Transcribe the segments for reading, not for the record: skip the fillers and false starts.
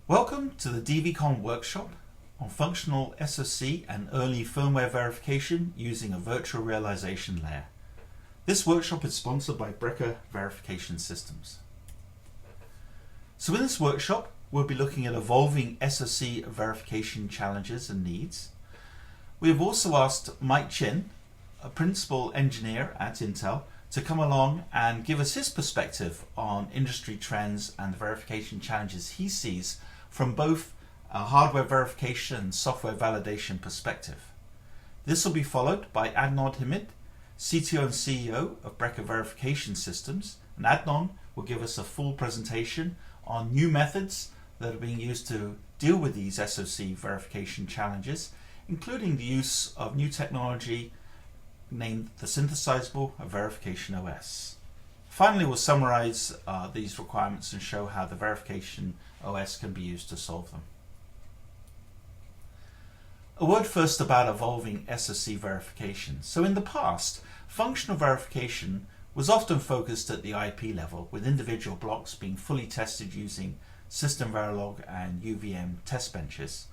Welcome to the DVCon workshop on functional SoC and early firmware verification using a virtual realization layer. This workshop is sponsored by Breker Verification Systems. So in this workshop, we'll be looking at evolving SoC verification challenges and needs. We have also asked Mike Chin, a principal engineer at Intel, to come along and give us his perspective on industry trends and the verification challenges he sees from both a hardware verification and software validation perspective. This will be followed by Adnan Hamid, CTO and CEO of Breker Verification Systems, and Adnan will give us a full presentation on new methods that are being used to deal with these SoC verification challenges, including the use of new technology named the synthesizable Verification OS. Finally, we'll summarize these requirements and show how the Verification OS can be used to solve them. A word first about evolving SoC verification. So in the past, functional verification was often focused at the IP level, with individual blocks being fully tested using System Verilog and UVM test benches.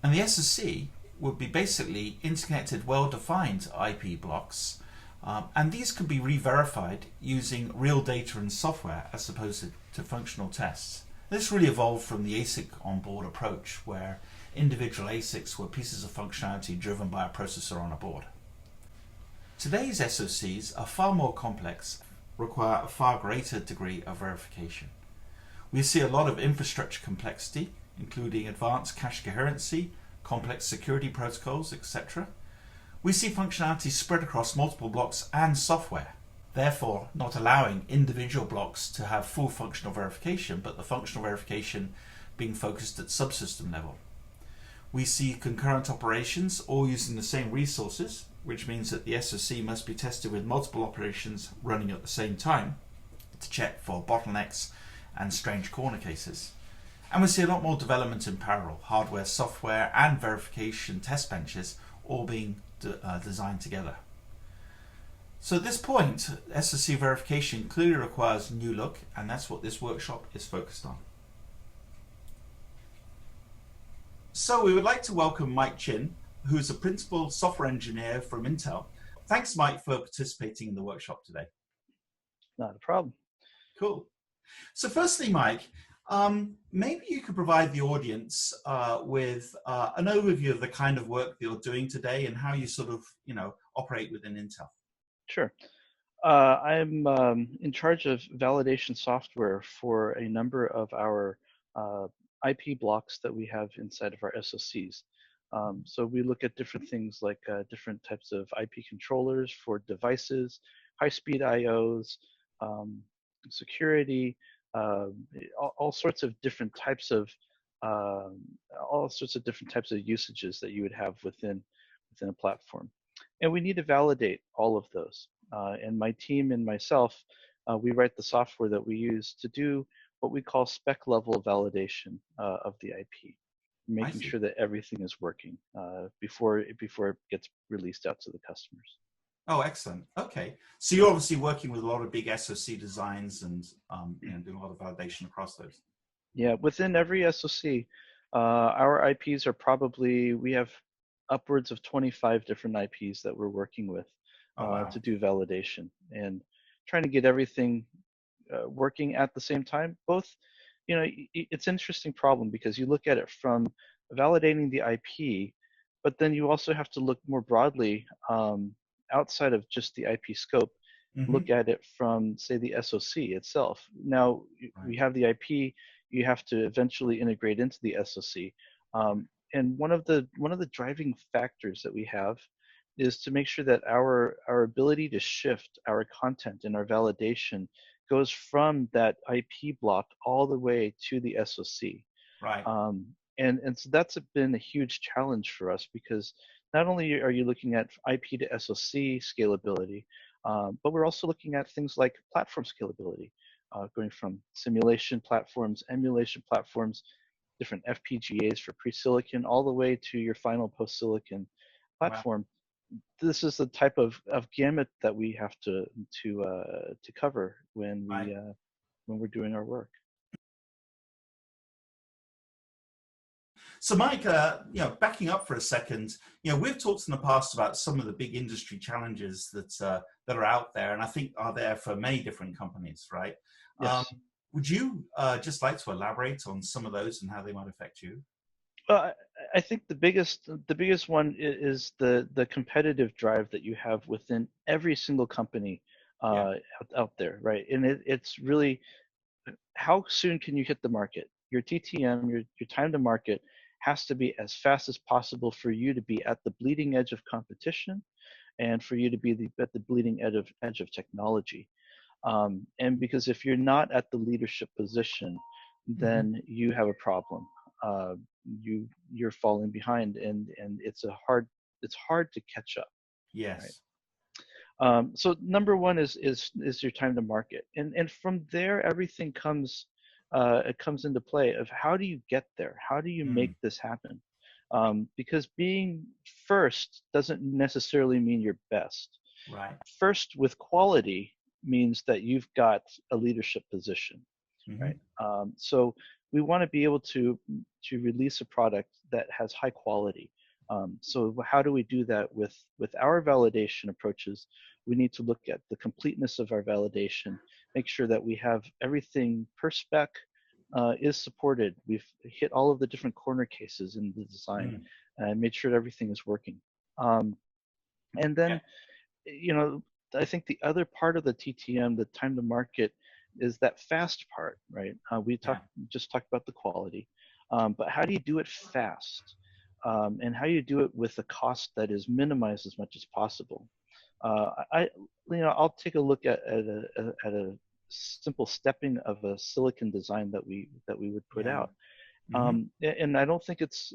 And the SoC would be basically interconnected, well-defined IP blocks, and these could be re-verified using real data and software as opposed to functional tests. This really evolved from the ASIC on-board approach, where individual ASICs were pieces of functionality driven by a processor on a board. Today's SoCs are far more complex, require a far greater degree of verification. We see a lot of infrastructure complexity, including advanced cache coherency, complex security protocols, etc. We see functionality spread across multiple blocks and software, therefore not allowing individual blocks to have full functional verification, but the functional verification being focused at subsystem level. We see concurrent operations all using the same resources, which means that the SoC must be tested with multiple operations running at the same time to check for bottlenecks and strange corner cases. And we see a lot more development in parallel, hardware, software, and verification test benches all being designed together. So at this point, SoC verification clearly requires a new look, and that's what this workshop is focused on. So we would like to welcome Mike Chin, who's a principal software engineer from Intel. Thanks, Mike, for participating in the workshop today. Not a problem. Cool. So firstly, Mike, maybe you could provide the audience with an overview of the kind of work that you're doing today and how you sort of, operate within Intel. Sure. I'm in charge of validation software for a number of our IP blocks that we have inside of our SoCs. So we look at different things like different types of IP controllers for devices, high-speed IOs, security, all sorts of different types of usages that you would have within a platform, and we need to validate all of those. And my team and myself, we write the software that we use to do what we call spec level validation of the IP, making sure that everything is working before it gets released out to the customers. Oh, excellent. Okay. So you're obviously working with a lot of big SoC designs and doing a lot of validation across those. Yeah, within every SoC, our IPs are we have upwards of 25 different IPs that we're working with to do validation and trying to get everything working at the same time. Both, it's an interesting problem because you look at it from validating the IP, but then you also have to look more broadly outside of just the IP scope, look at it from, say, the SoC itself. Now, we have the IP, you have to eventually integrate into the SoC. And one of the driving factors that we have is to make sure that our ability to shift our content and our validation goes from that IP block all the way to the SoC. Right. And so that's been a huge challenge for us because not only are you looking at IP to SoC scalability, but we're also looking at things like platform scalability, going from simulation platforms, emulation platforms, different FPGAs for pre-silicon, all the way to your final post-silicon platform. Wow. This is the type of gamut that we have to cover when we're doing our work. So, Mike, backing up for a second, we've talked in the past about some of the big industry challenges that are out there, and I think are there for many different companies, right? Um, Yes. would you just like to elaborate on some of those and how they might affect you? Well, I think the biggest one is the competitive drive that you have within every single company Yeah. out there, right? And it's really how soon can you hit the market? Your TTM, your time to market has to be as fast as possible for you to be at the bleeding edge of competition and for you to be at the bleeding edge of technology. And because if you're not at the leadership position, Hmm. then you have a problem. Uh, you're falling behind, and it's hard to catch up, right? Yes. So number one is your time to market, and from there everything comes it comes into play of how do you get there? How do you make Mm. this happen? Because being first doesn't necessarily mean you're best. Right. First with quality means that you've got a leadership position, Hmm. right? So we want to be able to release a product that has high quality. So how do we do that with our validation approaches? We need to look at the completeness of our validation, make sure that we have everything per spec is supported. We've hit all of the different corner cases in the design Mm. and made sure that everything is working. Um, and Yeah. then you know, I think the other part of the TTM, the time to market, is that fast part, right? We Yeah. just talked about the quality, but how do you do it fast, and how do you do it with a cost that is minimized as much as possible? I'll take a look at a simple stepping of a silicon design that we would put Yeah. out. Hmm. And I don't think it's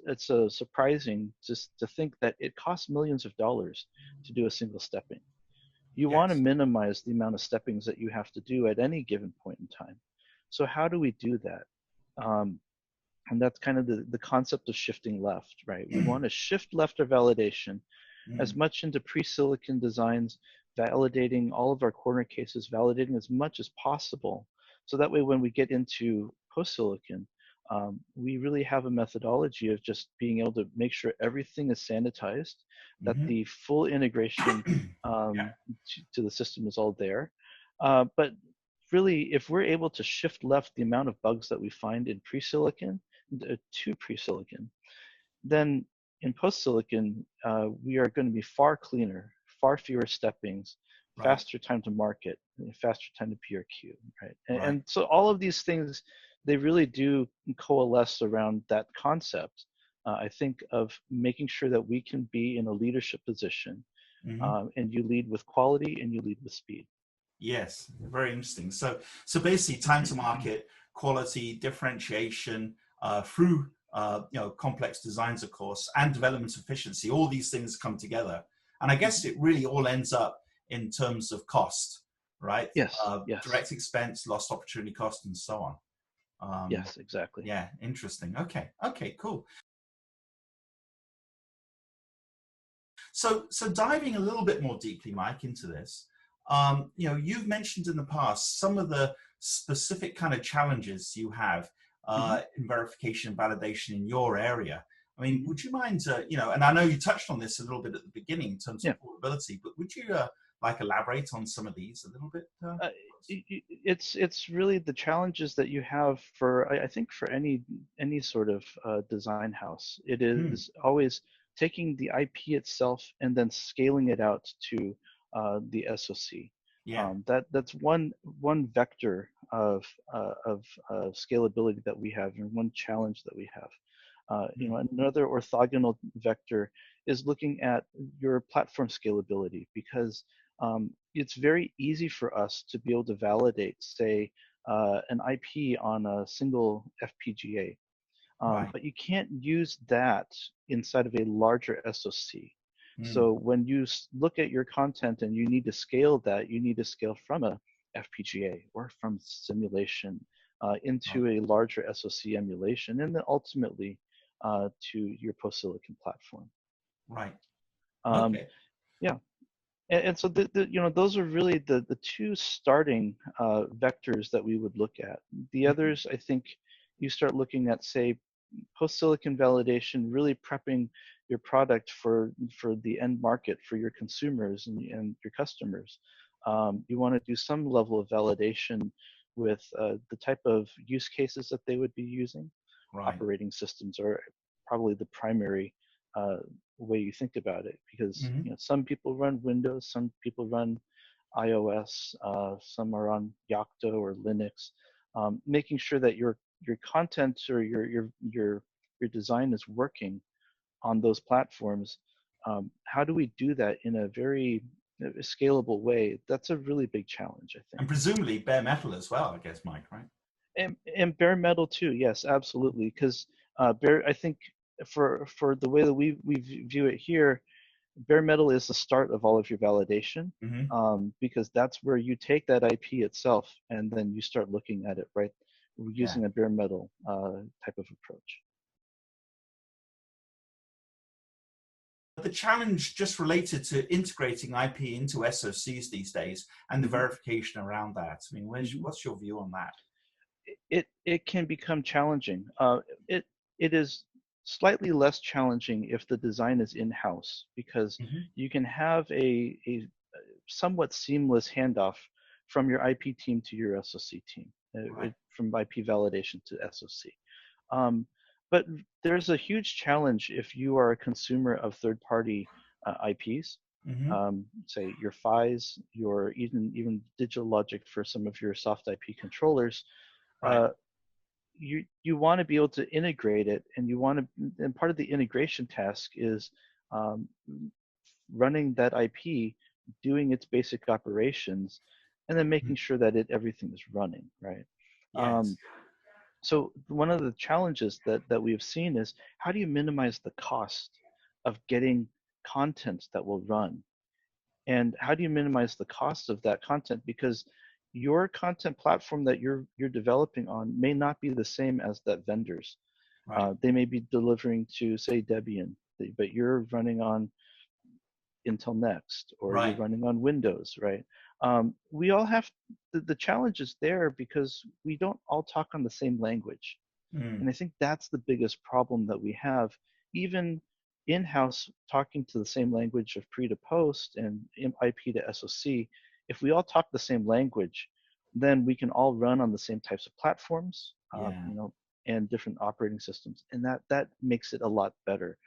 surprising just to think that it costs millions of dollars to do a single stepping. You want to Yes. minimize the amount of steppings that you have to do at any given point in time. So how do we do that? Um, and that's kind of the concept of shifting left, right? We want to shift left our validation as Mm. much into pre-silicon designs, validating all of our corner cases, validating as much as possible. So that way, when we get into post-silicon, we really have a methodology of just being able to make sure everything is sanitized, that Hmm. the full integration Yeah. to the system is all there. But really, if we're able to shift left the amount of bugs that we find in pre-silicon to pre-silicon, then in post-silicon, we are going to be far cleaner, far fewer steppings, Right. faster time to market, faster time to PRQ, right? And, Right. and so all of these things, they really do coalesce around that concept. I think of making sure that we can be in a leadership position, Hmm. and you lead with quality and you lead with speed. Yes, very interesting. So basically, time to market, quality, differentiation through complex designs, of course, and development efficiency. All these things come together, and I guess Mhm. it really all ends up in terms of cost, right? Yes, yes, Direct expense, lost opportunity cost, and so on. yes, exactly. Yeah, interesting. Okay, okay, cool. So diving a little bit more deeply, Mike, into this, you've mentioned in the past some of the specific kind of challenges you have Hmm. in verification and validation in your area. I mean, Hmm. would you mind, and I know you touched on this a little bit at the beginning in terms of Yeah. portability, but would you like elaborate on some of these a little bit? uh, it's really the challenges that you have for I think for any sort of design house. It Hmm. is always taking the IP itself and then scaling it out to the SoC. Yeah. That's one vector of scalability that we have, and one challenge that we have. Hmm. Another orthogonal vector is looking at your platform scalability, because it's very easy for us to be able to validate, say, an IP on a single FPGA, Right. but you can't use that inside of a larger SoC. Hmm. So when you look at your content and you need to scale that, you need to scale from a FPGA or from simulation Right. into a larger SoC emulation, and then ultimately to your post-silicon platform. Right. Um, Okay. yeah, and so those are really the two starting vectors that we would look at. The Hmm. others, I think, you start looking at, say, post-silicon validation, really prepping your product for the end market, for your consumers and your customers. You want to do some level of validation with the type of use cases that they would be using. Right. Operating systems are probably the primary way you think about it, because some people run Windows, some people run iOS, some are on Yocto or Linux. Making sure that your content or your design is working on those platforms. How do we do that in a very scalable way? That's a really big challenge, I think. And presumably bare metal as well, I guess, Mike, right? And bare metal too, yes, absolutely. Because I think for the way that we view it here, bare metal is the start of all of your validation, because that's where you take that IP itself and then you start looking at it, right, using a bare metal type of approach. The challenge just related to integrating IP into SoCs these days and the verification around that. I mean, what's your view on that? It can become challenging. It is slightly less challenging if the design is in-house, because you can have a somewhat seamless handoff from your IP team to your SoC team, from IP validation to SoC. But there's a huge challenge if you are a consumer of third-party IPs, say your PHYs, your even digital logic for some of your soft IP controllers. You want to be able to integrate it, and part of the integration task is running that IP, doing its basic operations, and then making sure that everything is running, right? Yes. So one of the challenges that we have seen is, how do you minimize the cost of getting content that will run? And how do you minimize the cost of that content? Because your content platform that you're developing on may not be the same as that vendor's. They may be delivering to, say, Debian, but you're running on Intel Next, or you're running on Windows, right? We all have the challenge is there because we don't all talk on the same language. And I think that's the biggest problem that we have. Even in-house, talking to the same language of pre to post and IP to SoC, if we all talk the same language, then we can all run on the same types of platforms, and different operating systems, and that makes it a lot better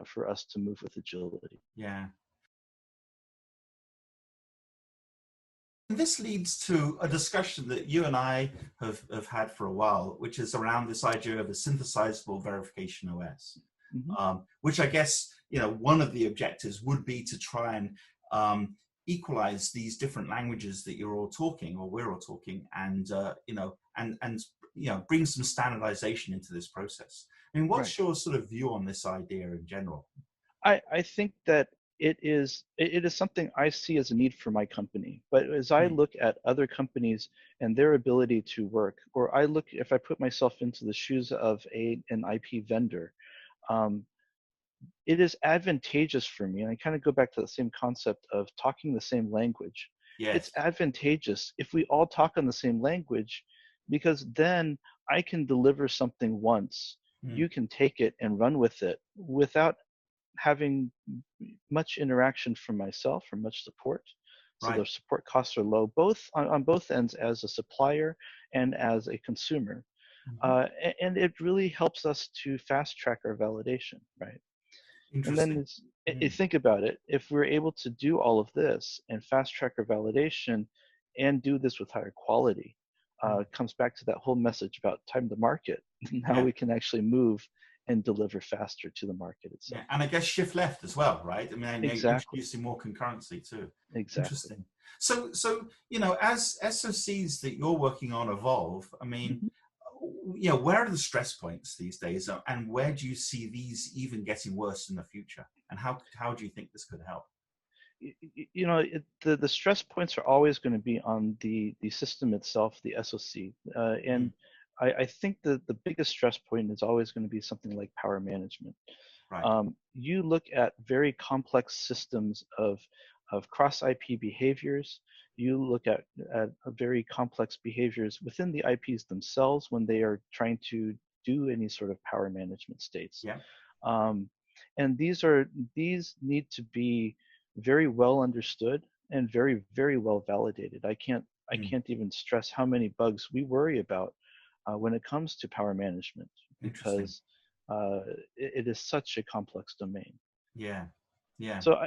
for us to move with agility. Yeah. And this leads to a discussion that you and I have had for a while, which is around this idea of a synthesizable verification OS, which I guess, one of the objectives would be to try and equalize these different languages that you're all talking, or we're all talking, and bring some standardization into this process. I mean, what's your sort of view on this idea in general? I think that it is something I see as a need for my company. But as I look at other companies and their ability to work, or if I put myself into the shoes of an IP vendor, it is advantageous for me. And I kind of go back to the same concept of talking the same language. Yes. It's advantageous if we all talk on the same language, because then I can deliver something once. You can take it and run with it without having much interaction from myself or much support. So the support costs are low, both on both ends, as a supplier and as a consumer. And it really helps us to fast track our validation, right? And then you think about it, if we're able to do all of this and fast track our validation and do this with higher quality, it comes back to that whole message about time to market. Now we can actually move and deliver faster to the market itself. Yeah, and I guess shift left as well, right? I mean, introducing more concurrency too. Interesting. So as SoCs that you're working on evolve, I mean, where are the stress points these days, and where do you see these even getting worse in the future? And how do you think this could help? The stress points are always going to be on the system itself, the SoC, and I think that the biggest stress point is always going to be something like power management. You look at very complex systems of cross IP behaviors. You look at very complex behaviors within the IPs themselves when they are trying to do any sort of power management states. Yeah. And these need to be very well understood and very, very well validated. I can't even stress how many bugs we worry about when it comes to power management, because it is such a complex domain. Yeah, yeah. So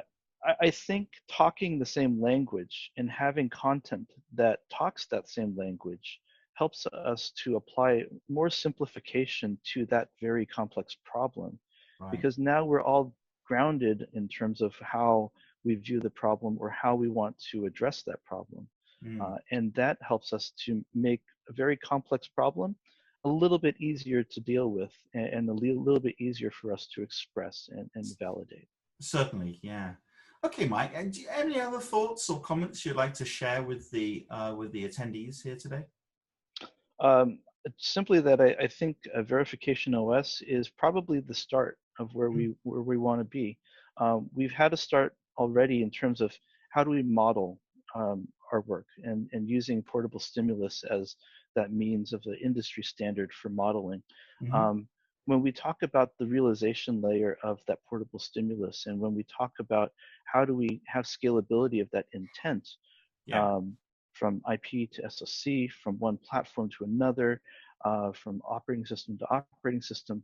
I think talking the same language and having content that talks that same language helps us to apply more simplification to that very complex problem. Right. Because now we're all grounded in terms of how we view the problem or how we want to address that problem. And that helps us to make a very complex problem a little bit easier to deal with, and a little bit easier for us to express and validate. Certainly, yeah. Okay, Mike, and any other thoughts or comments you'd like to share with the attendees here today? Simply that I think Verification OS is probably the start of where we want to be. We've had a start already in terms of how do we model our work, and using portable stimulus as that means of the industry standard for modeling. When we talk about the realization layer of that portable stimulus, and when we talk about how do we have scalability of that intent, from IP to SoC, from one platform to another, from operating system to operating system,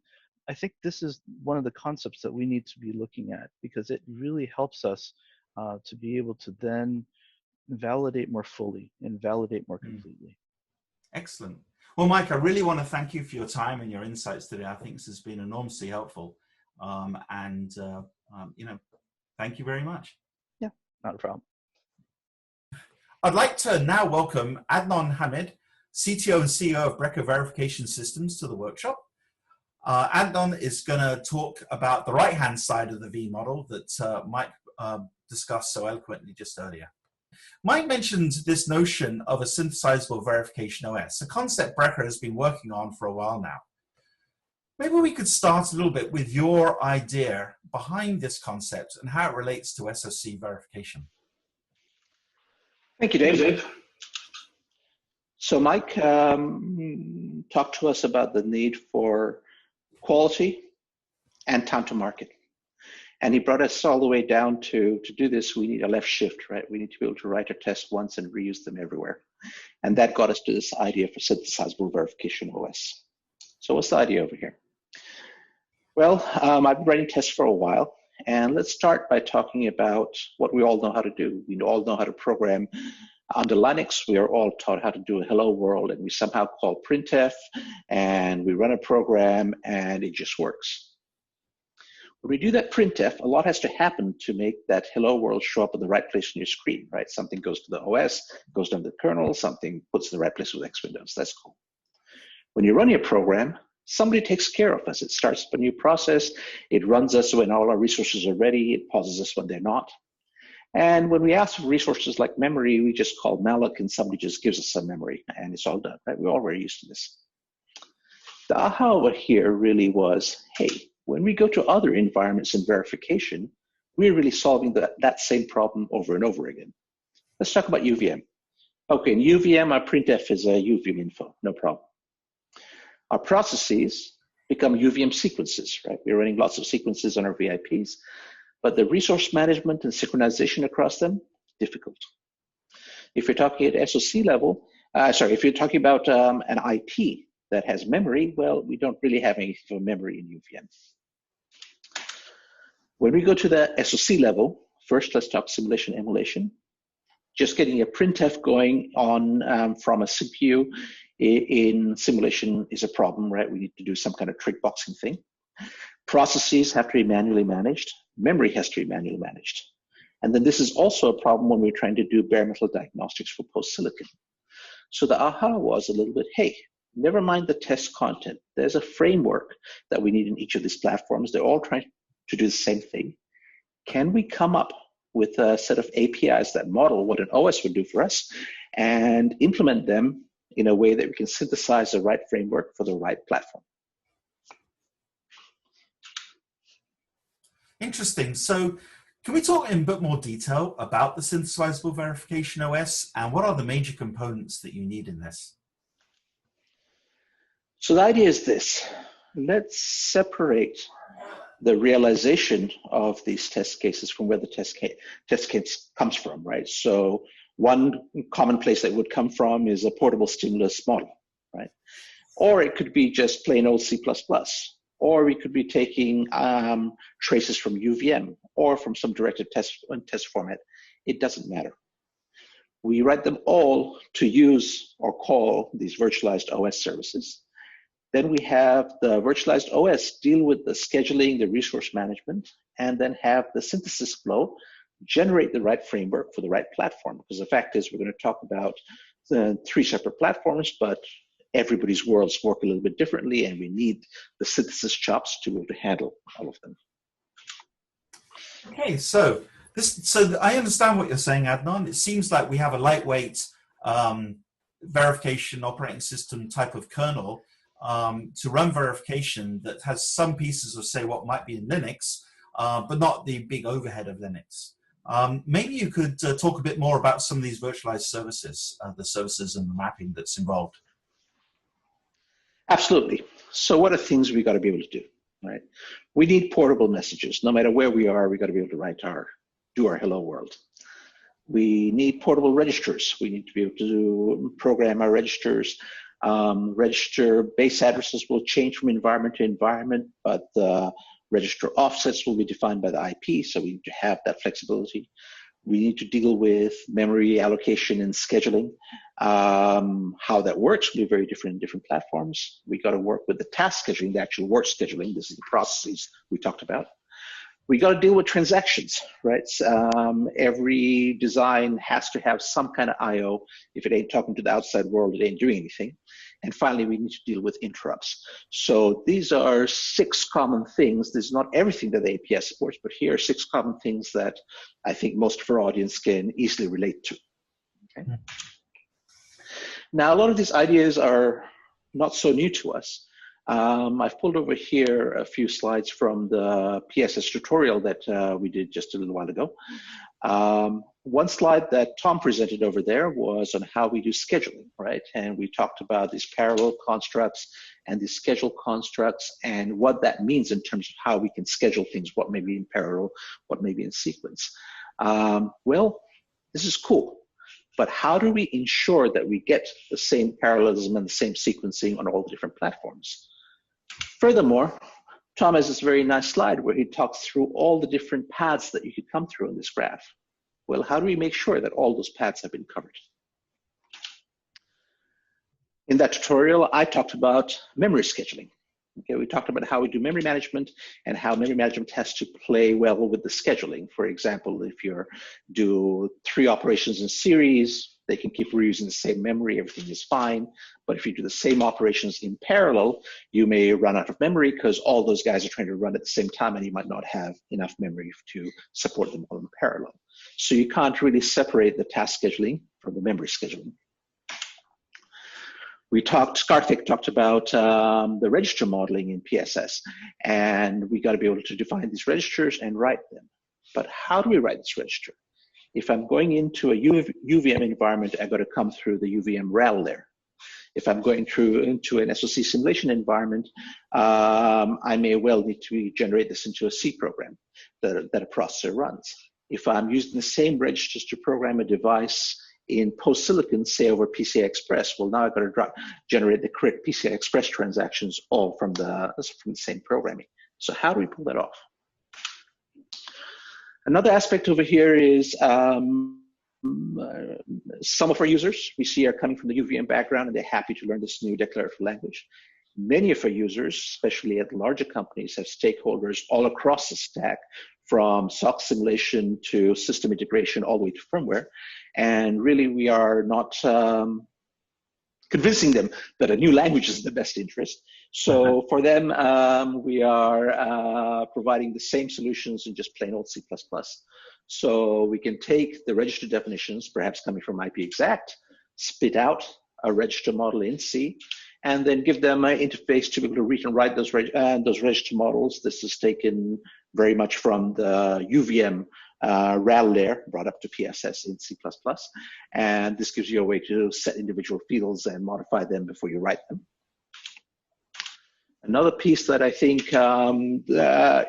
I think this is one of the concepts that we need to be looking at, because it really helps us to be able to then validate more fully and validate more completely. Excellent. Well, Mike, I really want to thank you for your time and your insights today. I think this has been enormously helpful. Thank you very much. Yeah, not a problem. I'd like to now welcome Adnan Hamid, CTO and CEO of Breker Verification Systems, to the workshop. Adnan is going to talk about the right-hand side of the V model that Mike discussed so eloquently just earlier. Mike mentioned this notion of a synthesizable verification OS, a concept Breker has been working on for a while now. Maybe we could start a little bit with your idea behind this concept and how it relates to SoC verification. Thank you, Dave. So Mike talked to us about the need for quality and time to market. And he brought us all the way down to do this, we need a left shift, right? We need to be able to write a test once and reuse them everywhere. And that got us to this idea for synthesizable verification OS. So what's the idea over here? Well, I've been writing tests for a while, and let's start by talking about what we all know how to do. We all know how to program. Under Linux, we are all taught how to do a hello world, and we somehow call printf, and we run a program, and it just works. When we do that printf, a lot has to happen to make that hello world show up in the right place on your screen, right? Something goes to the OS, goes down to the kernel, something puts in the right place with X Windows. That's cool. When you run your program, somebody takes care of us. It starts up a new process. It runs us when all our resources are ready. It pauses us when they're not. And when we ask for resources like memory, we just call malloc and somebody just gives us some memory and it's all done, right? We're all very used to this. The aha over here really was, hey, when we go to other environments in verification, we're really solving that same problem over and over again. Let's talk about UVM. Okay, in UVM, our printf is a UVM info, no problem. Our processes become UVM sequences, right? We're running lots of sequences on our VIPs, but the resource management and synchronization across them, difficult. If you're talking at SoC level, if you're talking about an IP that has memory, well, we don't really have any memory in UVM. When we go to the SoC level, first let's talk simulation emulation. Just getting a printf going on from a CPU in simulation is a problem, right? We need to do some kind of trick boxing thing. Processes have to be manually managed. Memory has to be manually managed. And then this is also a problem when we're trying to do bare metal diagnostics for post-silicon. So the aha was a little bit, hey, never mind the test content. There's a framework that we need in each of these platforms. They're all trying to do the same thing. Can we come up with a set of APIs that model what an OS would do for us and implement them in a way that we can synthesize the right framework for the right platform? Interesting. So can we talk in a bit more detail about the synthesizable verification OS and what are the major components that you need in this? So the idea is this. Let's separate the realization of these test cases from where the test case comes from, right? So one common place that would come from is a portable stimulus model, right? Or it could be just plain old C++, or we could be taking traces from UVM or from some directed test format. It doesn't matter. We write them all to use or call these virtualized OS services. Then we have the virtualized OS deal with the scheduling, the resource management, and then have the synthesis flow generate the right framework for the right platform. Because the fact is, we're going to talk about the 3 separate platforms, but everybody's worlds work a little bit differently, and we need the synthesis chops to be able to handle all of them. Okay, so I understand what you're saying, Adnan. It seems like we have a lightweight verification operating system type of kernel to run verification that has some pieces of, say, what might be in Linux, but not the big overhead of Linux. Maybe you could talk a bit more about some of these virtualized services, the services and the mapping that's involved. Absolutely. So what are things we got to be able to do, right? We need portable messages. No matter where we are, we got to be able to do our hello world. We need portable registers. We need to be able to program our registers. Register base addresses will change from environment to environment, but the register offsets will be defined by the IP, so we need to have that flexibility. We need to deal with memory allocation and scheduling. How that works will be very different in different platforms. We got to work with the task scheduling, the actual work scheduling. This is the processes we talked about. We got to deal with transactions, right? Every design has to have some kind of I/O. If it ain't talking to the outside world, it ain't doing anything. And finally, we need to deal with interrupts. So these are 6 common things. This is not everything that the API supports, but here are 6 common things that I think most of our audience can easily relate to. Okay? Now, a lot of these ideas are not so new to us. I've pulled over here a few slides from the PSS tutorial that we did just a little while ago. One slide that Tom presented over there was on how we do scheduling, right? And we talked about these parallel constructs and these schedule constructs and what that means in terms of how we can schedule things, what may be in parallel, what may be in sequence. Well, this is cool. But how do we ensure that we get the same parallelism and the same sequencing on all the different platforms? Furthermore, Tom has this very nice slide where he talks through all the different paths that you could come through in this graph. Well, how do we make sure that all those paths have been covered? In that tutorial, I talked about memory scheduling. Okay, we talked about how we do memory management and how memory management has to play well with the scheduling. For example, if you do 3 operations in series, they can keep reusing the same memory, everything is fine. But if you do the same operations in parallel, you may run out of memory because all those guys are trying to run at the same time and you might not have enough memory to support them all in parallel. So you can't really separate the task scheduling from the memory scheduling. Karthik talked about the register modeling in PSS, and we got to be able to define these registers and write them. But how do we write this register? If I'm going into a UVM environment, I got to come through the UVM RAL layer. If I'm going into an SoC simulation environment, I may well need to generate this into a C program that a processor runs. If I'm using the same registers to program a device in post-silicon, say over PCI Express, well, now I've got to generate the correct PCI Express transactions all from the same programming. So how do we pull that off? Another aspect over here is some of our users we see are coming from the UVM background and they're happy to learn this new declarative language. Many of our users, especially at larger companies, have stakeholders all across the stack, from SoC simulation to system integration all the way to firmware. And really, we are not convincing them that a new language is in the best interest. So for them, we are providing the same solutions in just plain old C++. So we can take the register definitions, perhaps coming from IPExact, spit out a register model in C, and then give them an interface to be able to read and write those register models. This is taken very much from the UVM RAL layer, brought up to PSS in C++. And this gives you a way to set individual fields and modify them before you write them. Another piece that I think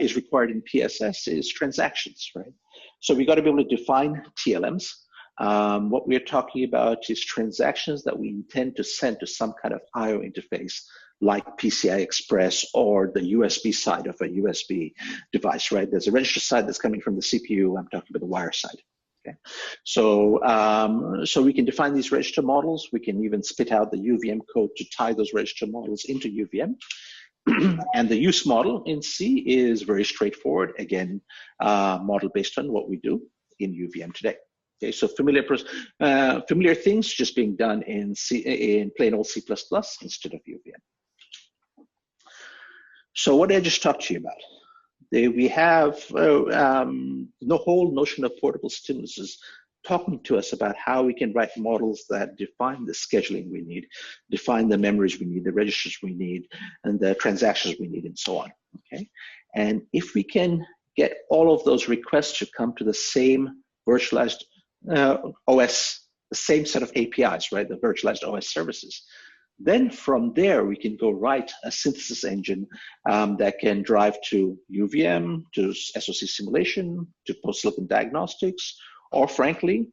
is required in PSS is transactions, right? So we got to be able to define TLMs. What we're talking about is transactions that we intend to send to some kind of I/O interface, like PCI Express or the USB side of a USB device, right? There's a register side that's coming from the CPU. I'm talking about the wire side. Okay, so we can define these register models. We can even spit out the UVM code to tie those register models into UVM. And the use model in C is very straightforward. Again, model based on what we do in UVM today. Okay, so familiar things just being done in plain old C++ instead of UVM. So what did I just talk to you about? We have the whole notion of portable stimuluses talking to us about how we can write models that define the scheduling we need, define the memories we need, the registers we need, and the transactions we need, and so on. Okay, and if we can get all of those requests to come to the same virtualized OS, the same set of APIs, right, the virtualized OS services, then from there we can go write a synthesis engine that can drive to UVM, to SoC simulation, to post-silicon diagnostics, or frankly,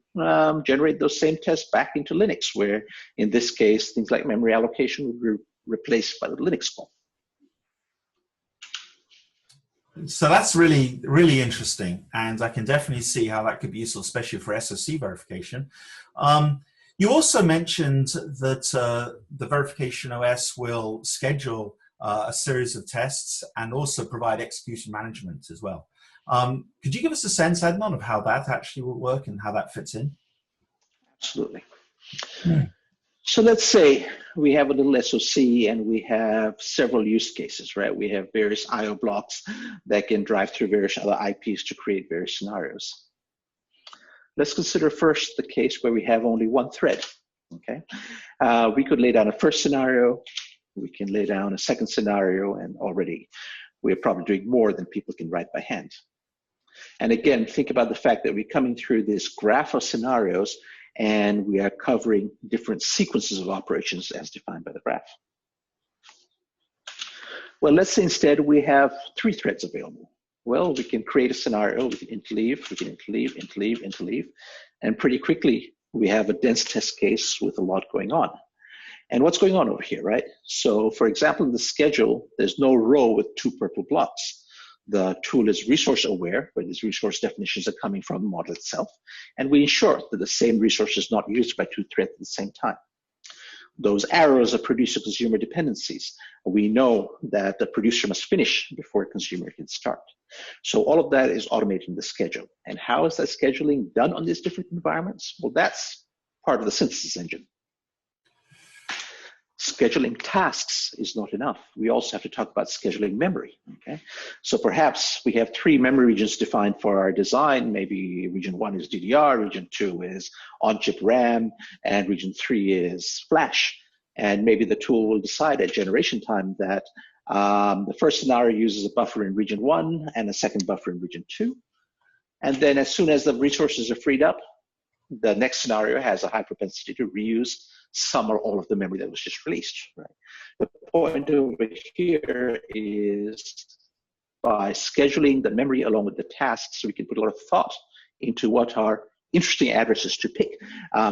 generate those same tests back into Linux, where in this case, things like memory allocation would be replaced by the Linux call. So that's really, really interesting. And I can definitely see how that could be useful, especially for SoC verification. You also mentioned that the Verification OS will schedule a series of tests and also provide execution management as well. Could you give us a sense, Adnan, of how that actually will work and how that fits in? Absolutely. So let's say we have a little SoC and we have several use cases, right? We have various I/O blocks that can drive through various other IPs to create various scenarios. Let's consider first the case where we have only one thread, okay? We could lay down a first scenario, we can lay down a second scenario, and already we're probably doing more than people can write by hand. And again, think about the fact that we're coming through this graph of scenarios and we are covering different sequences of operations as defined by the graph. Well, let's say instead we have 3 threads available. Well, we can create a scenario, we can interleave, interleave, and pretty quickly we have a dense test case with a lot going on. And what's going on over here, right? So for example, in the schedule, there's no row with 2 purple blocks. The tool is resource aware, where these resource definitions are coming from the model itself. And we ensure that the same resource is not used by 2 threads at the same time. Those arrows are producer-consumer dependencies. We know that the producer must finish before a consumer can start. So all of that is automated in the schedule. And how is that scheduling done on these different environments? Well, that's part of the synthesis engine. Scheduling tasks is not enough. We also have to talk about scheduling memory, okay? So perhaps we have 3 memory regions defined for our design. Maybe region 1 is DDR, region 2 is on-chip RAM, and region 3 is flash. And maybe the tool will decide at generation time that the first scenario uses a buffer in region 1 and a second buffer in region 2. And then as soon as the resources are freed up, the next scenario has a high propensity to reuse some or all of the memory that was just released, right? The point over here is by scheduling the memory along with the tasks, so we can put a lot of thought into what are interesting addresses to pick,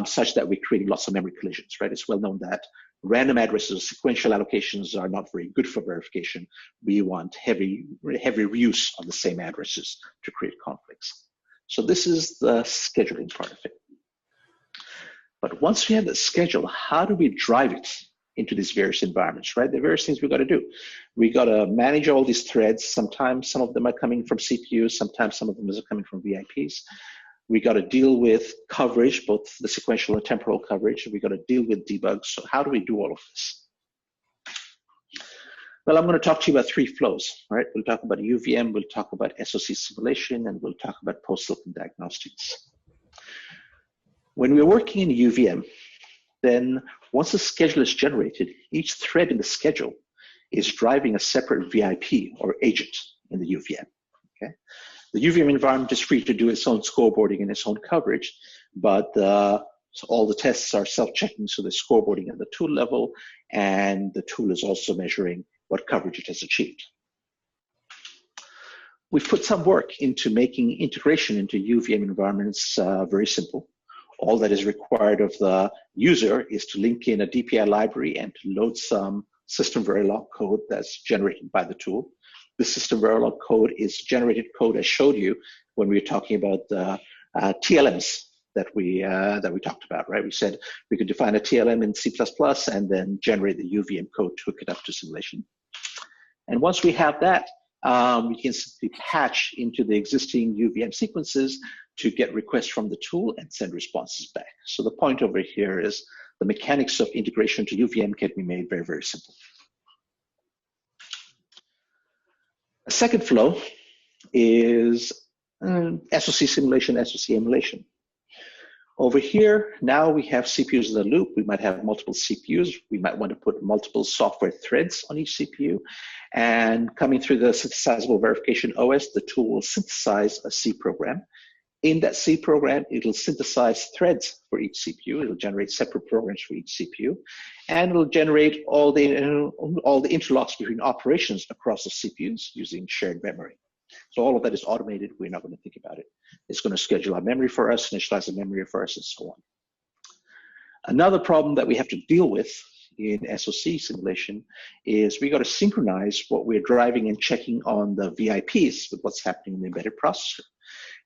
such that we're creating lots of memory collisions, right? It's well known that random addresses, sequential allocations are not very good for verification. We want heavy reuse of the same addresses to create conflicts. So this is the scheduling part of it. But once we have the schedule, how do we drive it into these various environments, right? There are various things we got to do. We got to manage all these threads. Sometimes some of them are coming from CPUs. Sometimes some of them are coming from VIPs. We got to deal with coverage, both the sequential and temporal coverage. We got to deal with debugs. So how do we do all of this? Well, I'm going to talk to you about 3 flows, right? We'll talk about UVM, we'll talk about SoC simulation, and we'll talk about post-silicon diagnostics. When we're working in UVM, then once the schedule is generated, each thread in the schedule is driving a separate VIP or agent in the UVM, okay? The UVM environment is free to do its own scoreboarding and its own coverage, but so all the tests are self-checking, so they're scoreboarding at the tool level, and the tool is also measuring what coverage it has achieved. We've put some work into making integration into UVM environments very simple. All that is required of the user is to link in a DPI library and to load some system Verilog code that's generated by the tool. The system Verilog code is generated code I showed you when we were talking about the TLMs that we talked about, right? We said we could define a TLM in C++ and then generate the UVM code to hook it up to simulation. And once we have that, we can simply patch into the existing UVM sequences to get requests from the tool and send responses back. So the point over here is the mechanics of integration to UVM can be made very, very simple. A second flow is SoC simulation, SoC emulation. Over here, now we have CPUs in the loop. We might have multiple CPUs. We might want to put multiple software threads on each CPU. And coming through the synthesizable verification OS, the tool will synthesize a C program. In that C program, it'll synthesize threads for each CPU. It'll generate separate programs for each CPU. And it'll generate all the interlocks between operations across the CPUs using shared memory. So all of that is automated. We're not going to think about it. It's going to schedule our memory for us, initialize the memory for us, and so on. Another problem that we have to deal with in SoC simulation is we got to synchronize what we're driving and checking on the VIPs with what's happening in the embedded processor.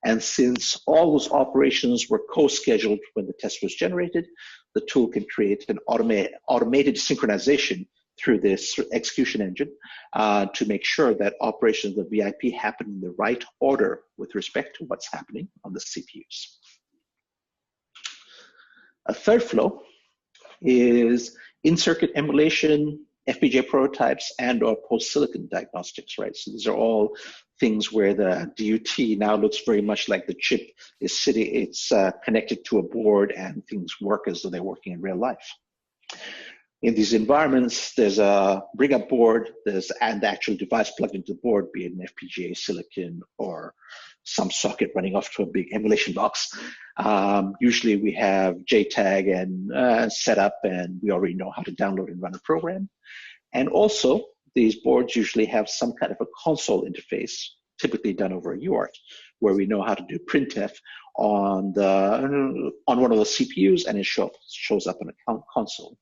And since all those operations were co-scheduled when the test was generated, the tool can create an automated synchronization through this execution engine to make sure that operations of the VIP happen in the right order with respect to what's happening on the CPUs. A third flow is in-circuit emulation, FPGA prototypes, and/or post-silicon diagnostics, right? So these are all things where the DUT now looks very much like the chip is sitting, it's connected to a board and things work as though they're working in real life. In these environments, there's a bring-up board, and the actual device plugged into the board, be it an FPGA, silicon, or some socket running off to a big emulation box. Usually we have JTAG and set up, and we already know how to download and run a program. And also, these boards usually have some kind of a console interface, typically done over a UART, where we know how to do printf on one of the CPUs, and it shows up on a console.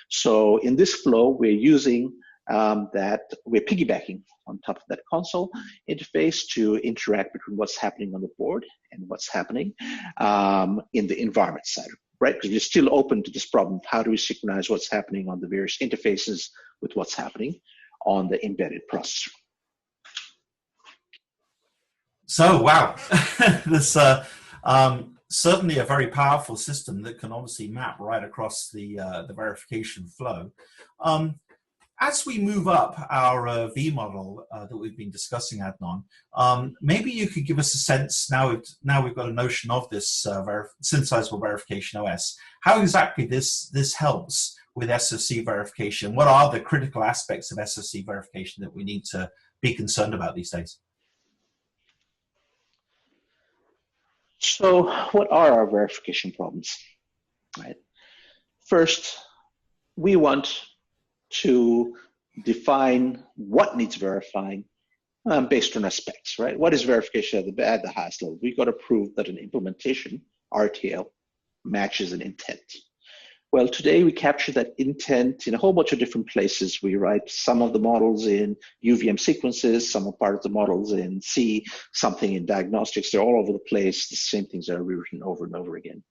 So in this flow, we're using we're piggybacking on top of that console interface to interact between what's happening on the board and what's happening in the environment side, right? Because we're still open to this problem. How do we synchronize what's happening on the various interfaces with what's happening on the embedded processor? So, wow, this certainly a very powerful system that can obviously map right across the verification flow. As we move up our V model that we've been discussing, Adnan, maybe you could give us a sense, now we've got a notion of this synthesizable verification OS, how exactly this helps with SoC verification. What are the critical aspects of SoC verification that we need to be concerned about these days? So what are our verification problems, right? First, we want to define what needs verifying based on our specs, right? What is verification at the highest level? We've got to prove that an implementation, RTL, matches an intent. Well, today we capture that intent in a whole bunch of different places. We write some of the models in UVM sequences, some of part of the models in C, something in diagnostics. They're all over the place. The same things are rewritten over and over again.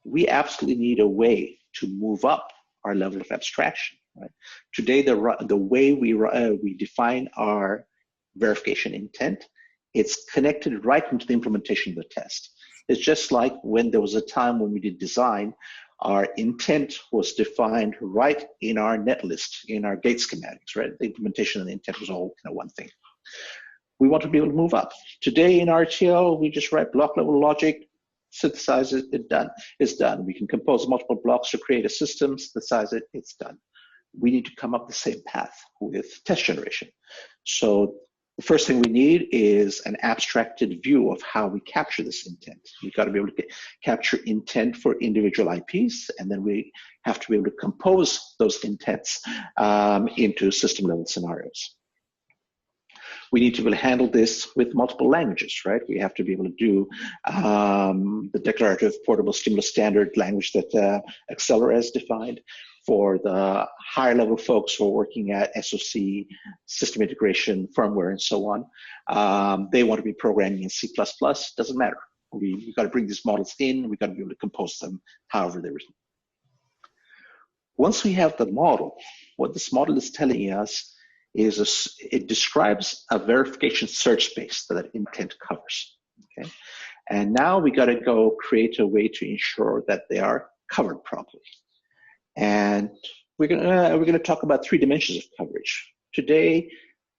We absolutely need a way to move up our level of abstraction. Right? Today, the way we define our verification intent, it's connected right into the implementation of the test. It's just like when there was a time when we did design, our intent was defined right in our netlist, in our gate schematics, right? The implementation and the intent was all kind of one thing. We want to be able to move up. Today in RTL, we just write block level logic, synthesize it, it's done. We can compose multiple blocks to create a system, synthesize it, it's done. We need to come up the same path with test generation. So The first thing we need is an abstracted view of how we capture this intent. We've got to be able to capture intent for individual IPs, and then we have to be able to compose those intents into system-level scenarios. We need to be able to handle this with multiple languages, right? We have to be able to do the declarative portable stimulus standard language that Accelera has defined. For the higher level folks who are working at SoC, system integration, firmware, and so on, they want to be programming in C++. Doesn't matter. We've got to bring these models in. We've got to be able to compose them however they're written. Once we have the model, what this model is telling us is it describes a verification search space that intent covers. Okay, and now we got to go create a way to ensure that they are covered properly. And we're gonna talk about 3 dimensions of coverage. Today,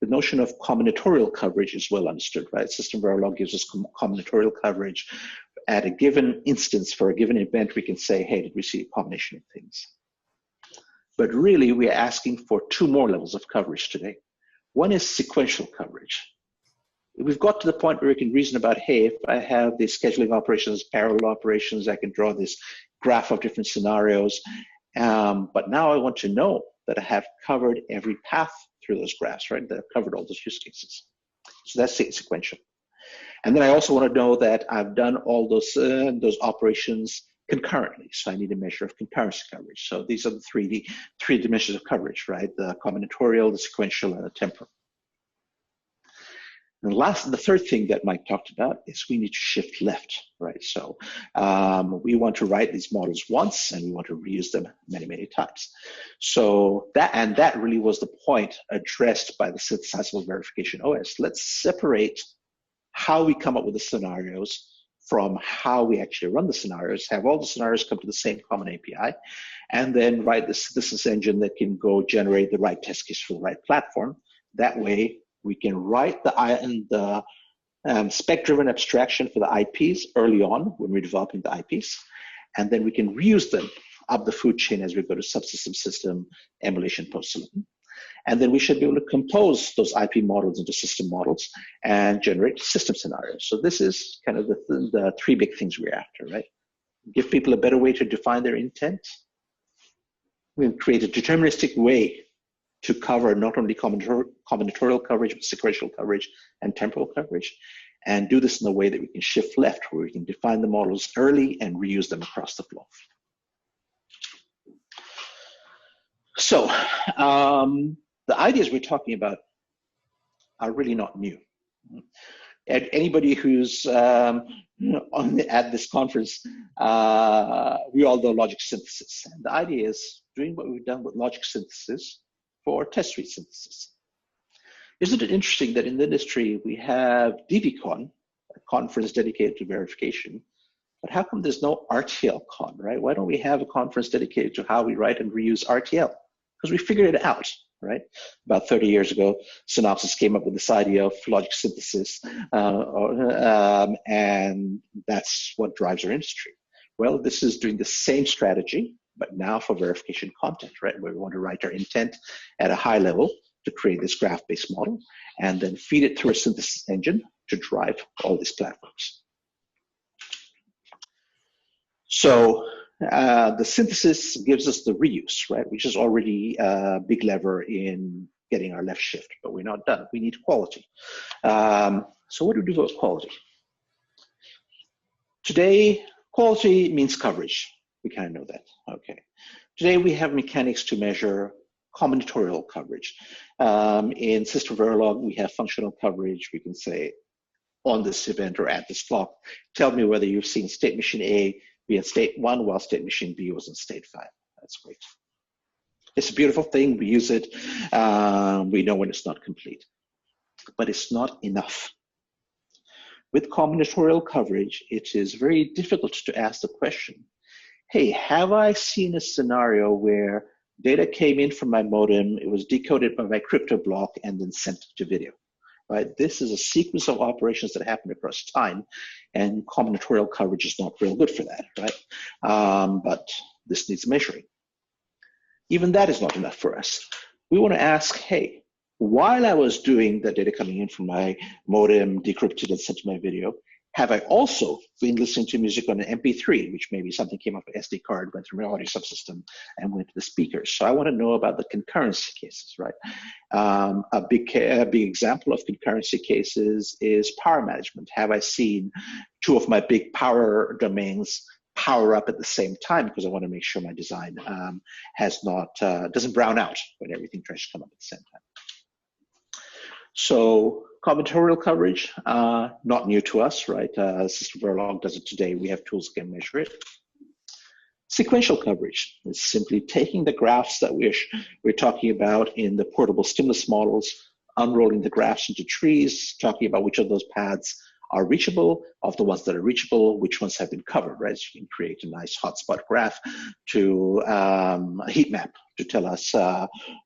the notion of combinatorial coverage is well understood, right? System Verilog gives us combinatorial coverage. At a given instance, for a given event, we can say, hey, did we see a combination of things? But really, we're asking for 2 more levels of coverage today. One is sequential coverage. We've got to the point where we can reason about, hey, if I have these scheduling operations, parallel operations, I can draw this graph of different scenarios. But now I want to know that I have covered every path through those graphs, right? That I've covered all those use cases. So that's sequential. And then I also want to know that I've done all those operations concurrently. So I need a measure of concurrency coverage. So these are the three dimensions of coverage, right? The combinatorial, the sequential, and the temporal. And the third thing that Mike talked about is we need to shift left, right? So we want to write these models once, and we want to reuse them many, many times. So that really was the point addressed by the synthesizable verification OS. Let's separate how we come up with the scenarios from how we actually run the scenarios, have all the scenarios come to the same common API, and then write the synthesis engine that can go generate the right test case for the right platform. That way, we can write the spec-driven abstraction for the IPs early on when we're developing the IPs, and then we can reuse them up the food chain as we go to subsystem system, emulation, post-silicon. And then we should be able to compose those IP models into system models and generate system scenarios. So this is kind of the 3 big things we're after, right? Give people a better way to define their intent. We'll create a deterministic way to cover not only combinatorial coverage, but sequential coverage and temporal coverage, and do this in a way that we can shift left, where we can define the models early and reuse them across the flow. So the ideas we're talking about are really not new. Anybody who's at this conference, we all know logic synthesis. And the idea is doing what we've done with logic synthesis for test suite synthesis. Isn't it interesting that in the industry we have DVCon, a conference dedicated to verification, but how come there's no RTLCon, right? Why don't we have a conference dedicated to how we write and reuse RTL? Because we figured it out, right? About 30 years ago, Synopsys came up with this idea of logic synthesis, and that's what drives our industry. Well, this is doing the same strategy, but now for verification content, right? Where we want to write our intent at a high level to create this graph-based model, and then feed it through a synthesis engine to drive all these platforms. So the synthesis gives us the reuse, right? Which is already a big lever in getting our left shift, but we're not done. We need quality. So what do we do about quality? Today, quality means coverage. We kind of know that, okay. Today we have mechanics to measure combinatorial coverage. In System Verilog, we have functional coverage. We can say on this event or at this clock, tell me whether you've seen state machine A be in state 1 while state machine B was in state 5. That's great. It's a beautiful thing. We use it. We know when it's not complete, but it's not enough. With combinatorial coverage, it is very difficult to ask the question, hey, have I seen a scenario where data came in from my modem, it was decoded by my crypto block, and then sent to video, right? This is a sequence of operations that happen across time, and combinatorial coverage is not real good for that, right? But this needs measuring. Even that is not enough for us. We want to ask, hey, while I was doing the data coming in from my modem, decrypted and sent to my video, have I also been listening to music on an MP3, which maybe something came off an SD card, went through my audio subsystem, and went to the speakers. So I want to know about the concurrency cases, right? A big example of concurrency cases is power management. Have I seen two of my big power domains power up at the same time, because I want to make sure my design doesn't brown out when everything tries to come up at the same time. So combinatorial coverage, not new to us, right? System Verilog does it today. We have tools that can measure it. Sequential coverage is simply taking the graphs that we're talking about in the portable stimulus models, unrolling the graphs into trees, talking about which of those paths are reachable, of the ones that are reachable, which ones have been covered, right? So you can create a nice hotspot graph to a heat map to tell us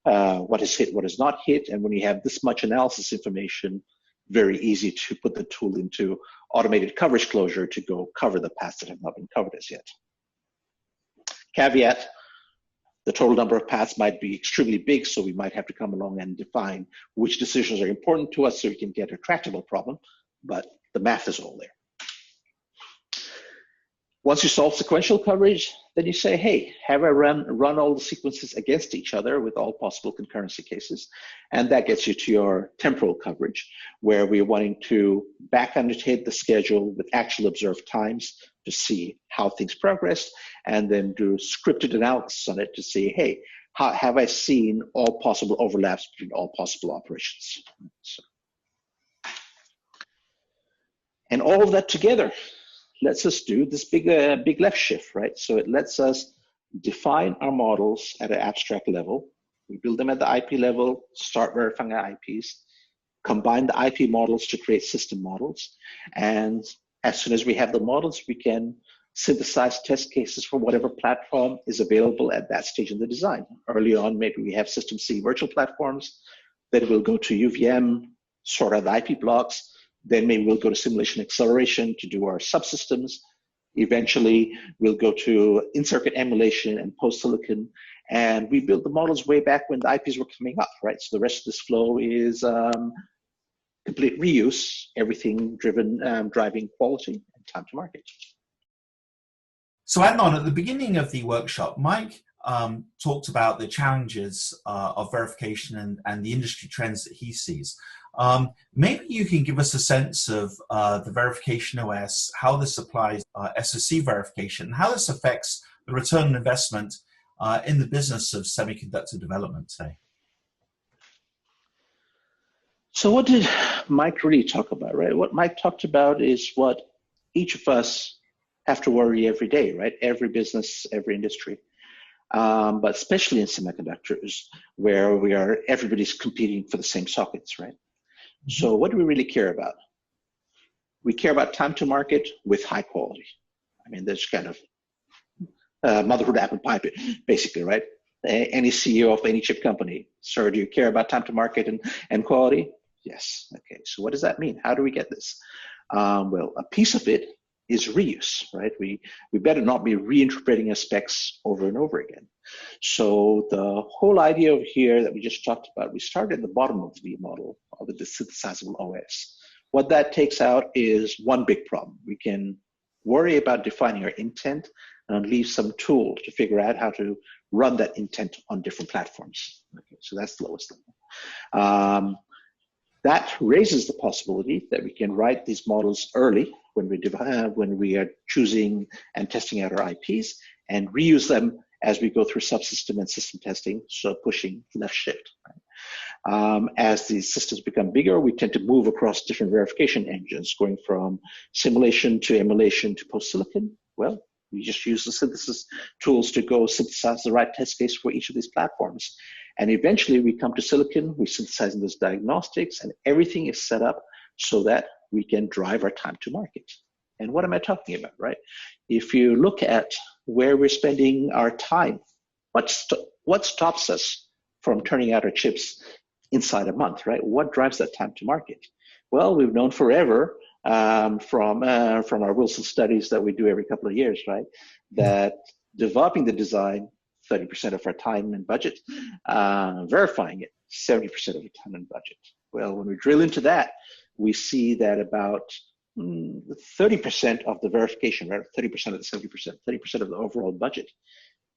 what is hit, what is not hit. And when you have this much analysis information, very easy to put the tool into automated coverage closure to go cover the paths that have not been covered as yet. Caveat, the total number of paths might be extremely big, so we might have to come along and define which decisions are important to us so we can get a tractable problem, but the math is all there. Once you solve sequential coverage, then you say, hey, have I run all the sequences against each other with all possible concurrency cases? And that gets you to your temporal coverage, where we're wanting to back annotate the schedule with actual observed times to see how things progressed, and then do scripted analysis on it to see, hey, have I seen all possible overlaps between all possible operations? So, and all of that together lets us do this big left shift, right? So it lets us define our models at an abstract level. We build them at the IP level, start verifying our IPs, combine the IP models to create system models. And as soon as we have the models, we can synthesize test cases for whatever platform is available at that stage in the design. Early on, maybe we have System C virtual platforms. Then we'll go to UVM, sort out the IP blocks. Then maybe we'll go to simulation acceleration to do our subsystems. Eventually, we'll go to in-circuit emulation and post-silicon. And we built the models way back when the IPs were coming up, right? So the rest of this flow is complete reuse, everything driving quality and time to market. So Adnan, at the beginning of the workshop, Mike talked about the challenges of verification and the industry trends that he sees. Maybe you can give us a sense of the Verification OS, how this applies SoC verification, and how this affects the return on investment in the business of semiconductor development today. So what did Mike really talk about, right? What Mike talked about is what each of us have to worry every day, right? Every business, every industry. But especially in semiconductors, where everybody's competing for the same sockets, right? So what do we really care about? We care about time to market with high quality. I mean, there's kind of motherhood apple pie, basically, right? Any CEO of any chip company, sir, do you care about time to market and quality? Yes. Okay, so what does that mean? How do we get this? Well, a piece of it is reuse, right? We better not be reinterpreting our specs over and over again. So the whole idea over here that we just talked about, we started at the bottom of the V model of the synthesizable OS. What that takes out is one big problem. We can worry about defining our intent and leave some tool to figure out how to run that intent on different platforms. Okay, so that's the lowest level. That raises the possibility that we can write these models early when we are choosing and testing out our IPs, and reuse them as we go through subsystem and system testing, so pushing left shift. Right? As these systems become bigger, we tend to move across different verification engines, going from simulation to emulation to post-silicon. Well, we just use the synthesis tools to go synthesize the right test case for each of these platforms. And eventually we come to silicon, we synthesize those diagnostics, and everything is set up so that we can drive our time to market. And what am I talking about, right? If you look at where we're spending our time, what stops us from turning out our chips inside a month, right? What drives that time to market? Well, we've known forever from our Wilson studies that we do every couple of years, right? That developing the design, 30% of our time and budget, verifying it, 70% of the time and budget. Well, when we drill into that, we see that about 30% of the verification, right? 30% of the 70%, 30% of the overall budget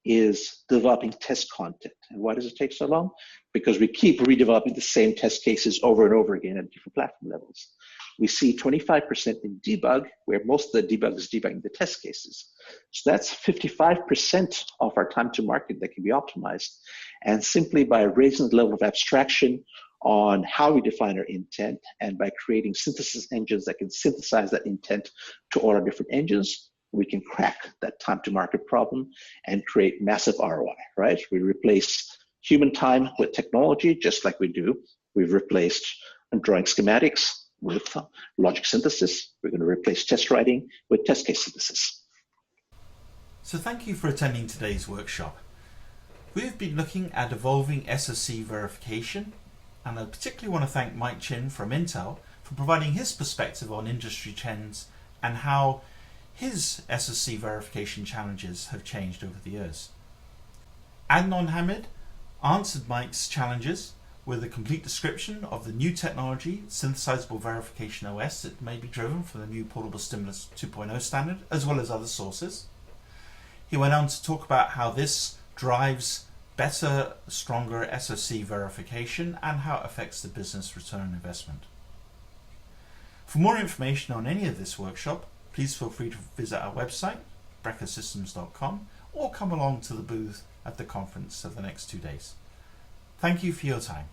is developing test content. And why does it take so long? Because we keep redeveloping the same test cases over and over again at different platform levels. We see 25% in debug, where most of the debug is debugging the test cases. So that's 55% of our time to market that can be optimized. And simply by raising the level of abstraction on how we define our intent, and by creating synthesis engines that can synthesize that intent to all our different engines, we can crack that time to market problem and create massive ROI, right? We replace human time with technology, just like we do. We've replaced drawing schematics with logic synthesis. We're going to replace test writing with test case synthesis. So thank you for attending today's workshop. We've been looking at evolving SoC verification, and I particularly want to thank Mike Chin from Intel for providing his perspective on industry trends and how his SoC verification challenges have changed over the years. Adnan and Hamid answered Mike's challenges with a complete description of the new technology, synthesizable verification OS, that may be driven from the new Portable Stimulus 2.0 standard, as well as other sources. He went on to talk about how this drives better, stronger SoC verification and how it affects the business return on investment. For more information on any of this workshop, please feel free to visit our website, brekersystems.com, or come along to the booth at the conference for the next 2 days. Thank you for your time.